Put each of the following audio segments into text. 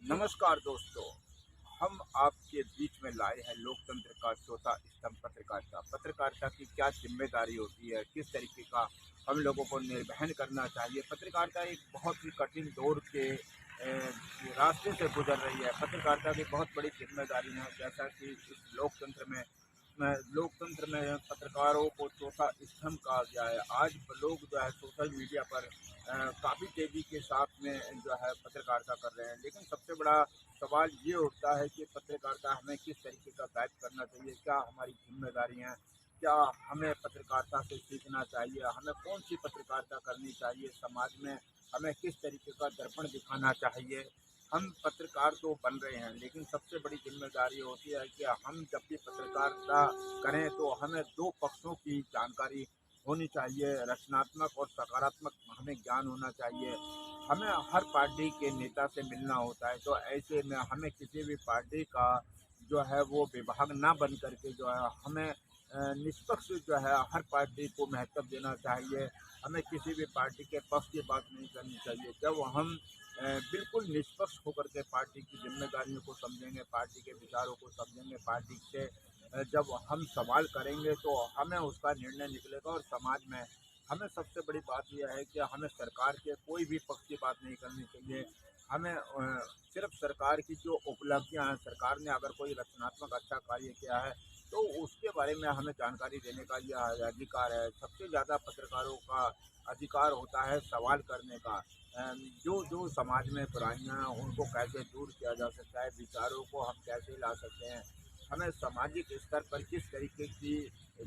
नमस्कार दोस्तों, हम आपके बीच में लाए हैं लोकतंत्र का चौथा स्तंभ पत्रकारिता। पत्रकारिता की क्या जिम्मेदारी होती है, किस तरीके का हम लोगों को निर्वहन करना चाहिए। पत्रकारिता एक बहुत ही कठिन दौर के रास्ते से गुजर रही है। पत्रकारिता की बहुत बड़ी जिम्मेदारी है, जैसा कि इस लोकतंत्र में पत्रकारों को चौथा स्तंभ कहा गया है। आज लोग जो है सोशल मीडिया पर काफ़ी तेज़ी के साथ में जो है पत्रकारिता कर रहे हैं, लेकिन सबसे बड़ा सवाल ये उठता है कि पत्रकारिता हमें किस तरीके का दायित्व करना चाहिए, क्या हमारी जिम्मेदारी हैं, क्या हमें पत्रकारिता से सीखना चाहिए, हमें कौन सी पत्रकारिता करनी चाहिए, समाज में हमें किस तरीके का दर्पण दिखाना चाहिए। हम पत्रकार तो बन रहे हैं, लेकिन सबसे बड़ी जिम्मेदारी होती है कि हम जब भी पत्रकारिता करें तो हमें दो पक्षों की जानकारी होनी चाहिए, रचनात्मक और सकारात्मक हमें ज्ञान होना चाहिए। हमें हर पार्टी के नेता से मिलना होता है, तो ऐसे में हमें किसी भी पार्टी का जो है वो विभाग ना बन करके जो है हमें निष्पक्ष जो है हर पार्टी को महत्व देना चाहिए। हमें किसी भी पार्टी के पक्ष की बात नहीं करनी चाहिए। जब हम बिल्कुल निष्पक्ष होकर के पार्टी की जिम्मेदारियों को समझेंगे, पार्टी के विचारों को समझेंगे, पार्टी से जब हम सवाल करेंगे तो हमें उसका निर्णय निकलेगा। और समाज में हमें सबसे बड़ी बात यह है कि हमें सरकार के कोई भी पक्ष की बात नहीं करनी चाहिए। हमें सिर्फ सरकार की जो उपलब्धियां हैं, सरकार ने अगर कोई रचनात्मक अच्छा कार्य किया है तो उसके बारे में हमें जानकारी देने का यह अधिकार है। सबसे ज़्यादा पत्रकारों का अधिकार होता है सवाल करने का। जो जो समाज में बुराइयां हैं उनको कैसे दूर किया जा सकता है, विचारों को हम कैसे ला सकते हैं, हमें सामाजिक स्तर पर किस तरीके की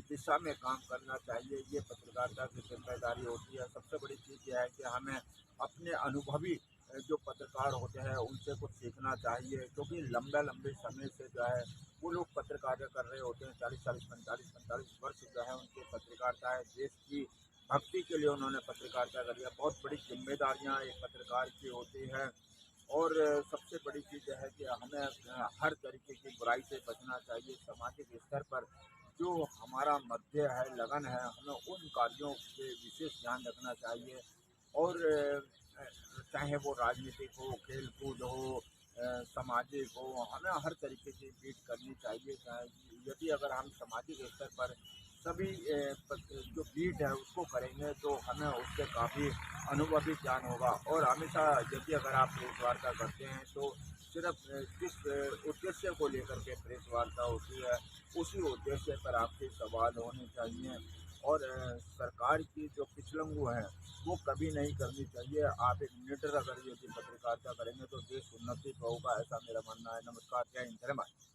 दिशा में काम करना चाहिए, ये पत्रकारिता की जिम्मेदारी होती है। सबसे बड़ी चीज़ यह है कि हमें अपने अनुभवी जो पत्रकार होते हैं उनसे कुछ सीखना चाहिए, क्योंकि लंबे लंबे समय से जो है वो लोग पत्रकारिता कर रहे होते हैं। 40-40, 45-45 वर्ष जो है उनकी पत्रकारिता है। देश की भक्ति के लिए उन्होंने पत्रकारिता करी है। बहुत बड़ी जिम्मेदारियाँ एक पत्रकार की होती हैं। और सबसे बड़ी चीज़ है कि हमें हर तरीके की बुराई से बचना चाहिए। सामाजिक स्तर पर जो हमारा मध्य है, लगन है, हमें उन कार्यों पे विशेष ध्यान रखना चाहिए। और चाहे वो राजनीतिक हो, खेल कूद हो, सामाजिक हो, हमें हर तरीके की चीज़ करनी चाहिए। यदि अगर हम सामाजिक स्तर पर सभी जो बीट है उसको करेंगे तो हमें उससे काफ़ी अनुभवी ज्ञान होगा। और हमेशा यदि अगर आप प्रेस वार्ता करते हैं तो सिर्फ किस उद्देश्य को लेकर के प्रेस वार्ता होती है, उसी उद्देश्य पर आपके सवाल होने चाहिए। और सरकार की जो पिछलंगू हैं वो कभी नहीं करनी चाहिए। आप एक निडर अगर यदि पत्रकारिता करेंगे तो देश उन्नति पर होगा, ऐसा मेरा मानना है। नमस्कार, जय हिंद, जय भारत।